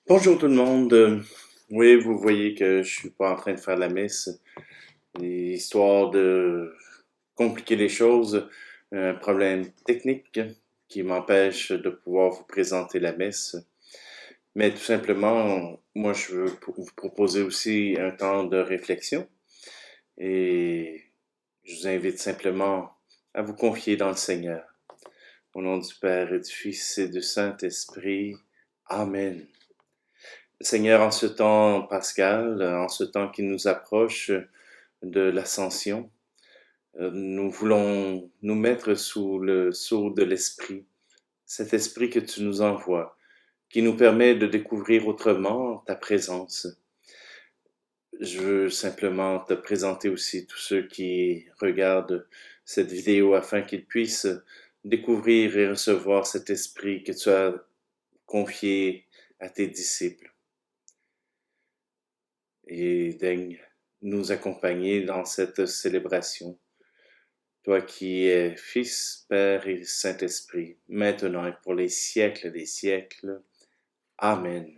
Bonjour tout le monde. Oui, vous voyez que je suis pas en train de faire la messe, histoire de compliquer les choses. Un problème technique qui m'empêche de pouvoir vous présenter la messe. Mais tout simplement, moi, je veux vous proposer aussi un temps de réflexion et je vous invite simplement à vous confier dans le Seigneur. Au nom du Père et du Fils et du Saint-Esprit. Amen. Seigneur, en ce temps pascal, en ce temps qui nous approche de l'ascension, nous voulons nous mettre sous le sceau de l'Esprit, cet Esprit que tu nous envoies, qui nous permet de découvrir autrement ta présence. Je veux simplement te présenter aussi tous ceux qui regardent cette vidéo afin qu'ils puissent découvrir et recevoir cet Esprit que tu as confié à tes disciples. Et daigne nous accompagner dans cette célébration. Toi qui es Fils, Père et Saint-Esprit, maintenant et pour les siècles des siècles. Amen.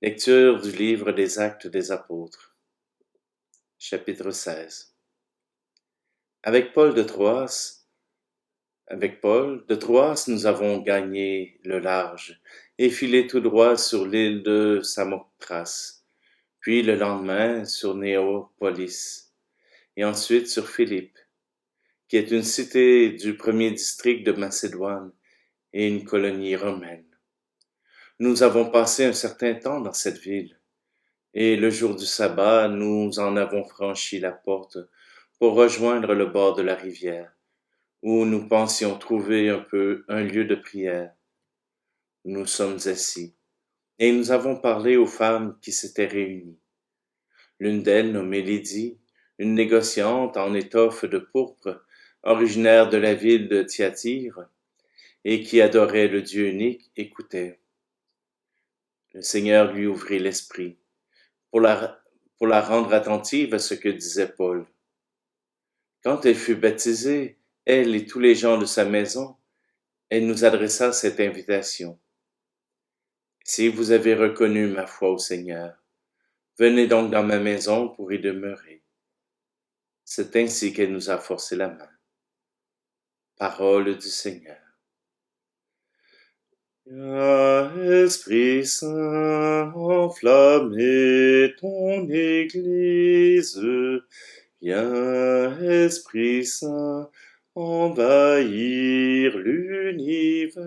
Lecture du livre des Actes des Apôtres, chapitre 16. Avec Paul de Troas, nous avons gagné le large et filé tout droit sur l'île de Samothrace, puis le lendemain sur Néapolis, et ensuite sur Philippe, qui est une cité du premier district de Macédoine et une colonie romaine. Nous avons passé un certain temps dans cette ville, et le jour du sabbat, nous en avons franchi la porte pour rejoindre le bord de la rivière, où nous pensions trouver un lieu de prière. Nous sommes assis, et nous avons parlé aux femmes qui s'étaient réunies. L'une d'elles, nommée Lydie, une négociante en étoffe de pourpre, originaire de la ville de Thyatire, et qui adorait le Dieu unique, écoutait. Le Seigneur lui ouvrit l'esprit pour la rendre attentive à ce que disait Paul. Quand elle fut baptisée, elle et tous les gens de sa maison, elle nous adressa cette invitation. Si vous avez reconnu ma foi au Seigneur, venez donc dans ma maison pour y demeurer. C'est ainsi qu'elle nous a forcé la main. Parole du Seigneur. Esprit Saint, enflammez ton Église. Viens, Esprit Saint, envahir l'univers.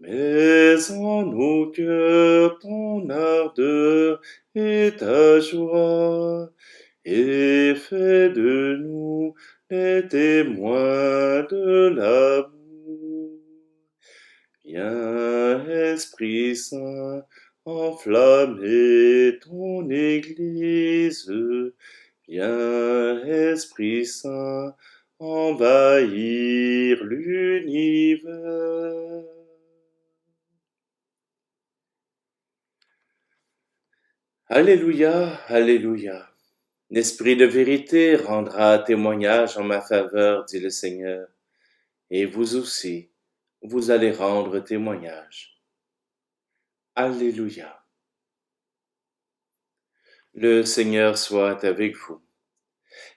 Mets en nos cœurs ton ardeur et ta joie, et fais de nous les témoins de l'amour. Viens, Esprit Saint, enflammer ton Église. Viens, Esprit Saint, envahir l'univers. Alléluia, Alléluia. L'Esprit de vérité rendra témoignage en ma faveur, dit le Seigneur, et vous aussi, vous allez rendre témoignage. Alléluia. Le Seigneur soit avec vous.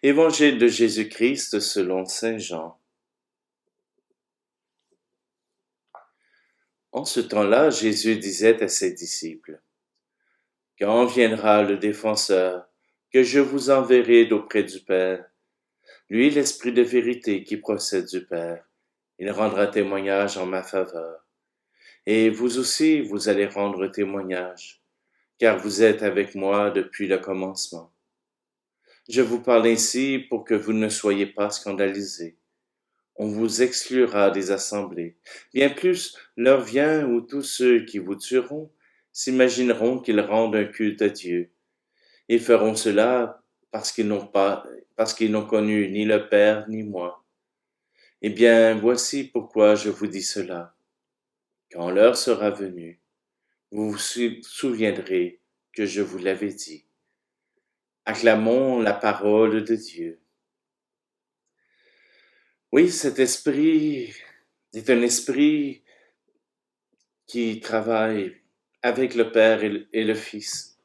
Évangile de Jésus-Christ selon saint Jean. En ce temps-là, Jésus disait à ses disciples, quand viendra le défenseur, que je vous enverrai d'auprès du Père, lui l'Esprit de vérité qui procède du Père, il rendra témoignage en ma faveur. Et vous aussi, vous allez rendre témoignage, car vous êtes avec moi depuis le commencement. Je vous parle ainsi pour que vous ne soyez pas scandalisés. On vous exclura des assemblées. Bien plus, l'heure vient où tous ceux qui vous tueront s'imagineront qu'ils rendent un culte à Dieu, et feront cela parce qu'ils n'ont connu ni le Père ni moi. Eh bien, voici pourquoi je vous dis cela. Quand l'heure sera venue, vous vous souviendrez que je vous l'avais dit. Acclamons la parole de Dieu. Oui, cet esprit C'est un esprit qui travaille avec le Père et le Fils.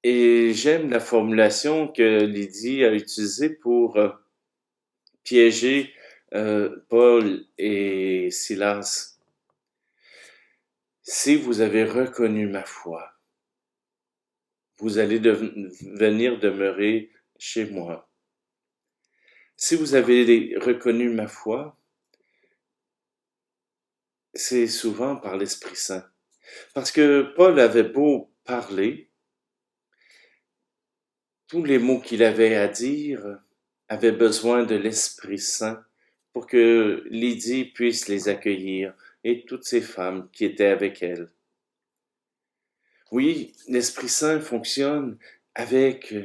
Et j'aime la formulation que Lydie a utilisée pour piéger Paul et Silas. Si vous avez reconnu ma foi, vous allez venir demeurer chez moi. Si vous avez reconnu ma foi, c'est souvent par l'Esprit Saint. Parce que Paul avait beau parler, tous les mots qu'il avait à dire avaient besoin de l'Esprit Saint pour que Lydie puisse les accueillir et toutes ces femmes qui étaient avec elle. Oui, l'Esprit Saint fonctionne avec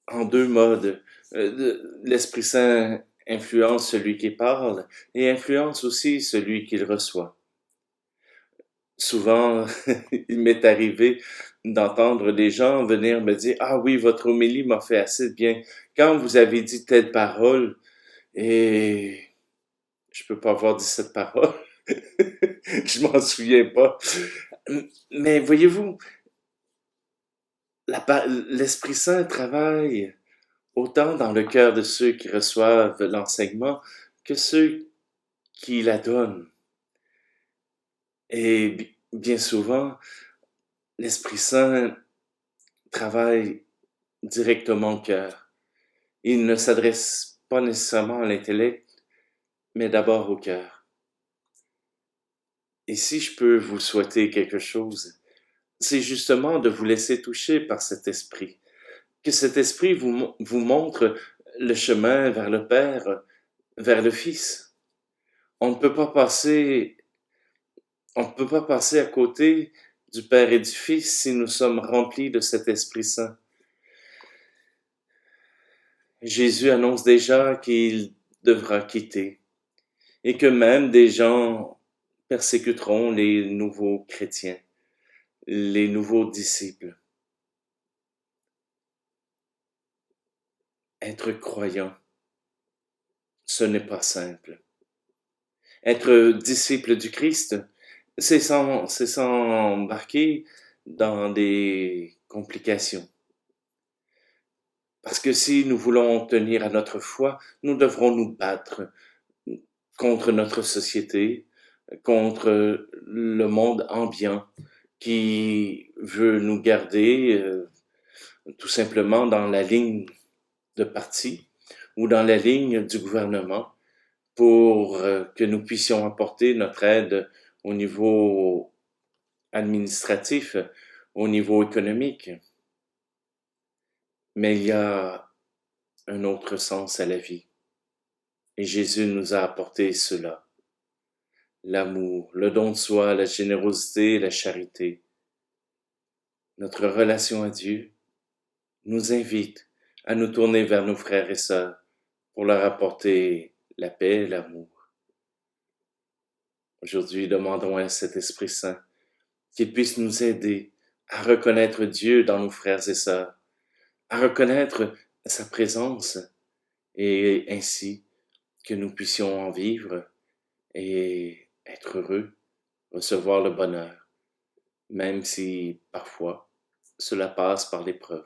en deux modes. L'Esprit Saint influence celui qui parle et influence aussi celui qui le reçoit. Souvent, il m'est arrivé d'entendre des gens venir me dire « Ah oui, votre homélie m'a fait assez de bien. Quand vous avez dit telle parole, et je peux pas avoir dit cette parole, je m'en souviens pas. » Mais voyez-vous, l'Esprit Saint travaille autant dans le cœur de ceux qui reçoivent l'enseignement que ceux qui la donnent. Et bien souvent, l'Esprit Saint travaille directement au cœur. Il ne s'adresse pas nécessairement à l'intellect, mais d'abord au cœur. Et si je peux vous souhaiter quelque chose, c'est justement de vous laisser toucher par cet esprit. Que cet esprit vous montre le chemin vers le Père, vers le Fils. On ne peut pas passer à côté du Père et du Fils si nous sommes remplis de cet Esprit Saint. Jésus annonce déjà qu'il devra quitter et que même des gens persécuteront les nouveaux chrétiens, les nouveaux disciples. Être croyant, ce n'est pas simple. Être disciple du Christ, c'est s'embarquer dans des complications. Parce que si nous voulons tenir à notre foi, nous devrons nous battre contre notre société, contre le monde ambiant qui veut nous garder tout simplement dans la ligne de parti ou dans la ligne du gouvernement pour que nous puissions apporter notre aide au niveau administratif, au niveau économique. Mais il y a un autre sens à la vie. Et Jésus nous a apporté cela. L'amour, le don de soi, la générosité, la charité. Notre relation à Dieu nous invite à nous tourner vers nos frères et sœurs pour leur apporter la paix et l'amour. Aujourd'hui, demandons à cet Esprit Saint qu'il puisse nous aider à reconnaître Dieu dans nos frères et sœurs, à reconnaître sa présence et ainsi que nous puissions en vivre et être heureux, recevoir le bonheur, même si parfois cela passe par l'épreuve.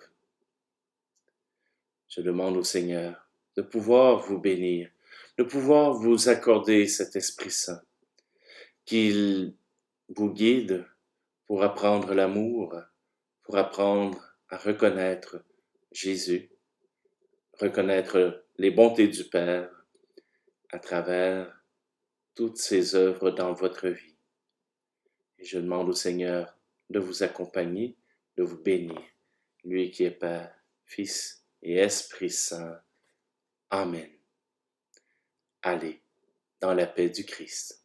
Je demande au Seigneur de pouvoir vous bénir, de pouvoir vous accorder cet Esprit Saint, qu'il vous guide pour apprendre l'amour, pour apprendre à reconnaître Jésus, reconnaître les bontés du Père à travers toutes ses œuvres dans votre vie. Et je demande au Seigneur de vous accompagner, de vous bénir, lui qui est Père, Fils et Esprit Saint. Amen. Allez dans la paix du Christ.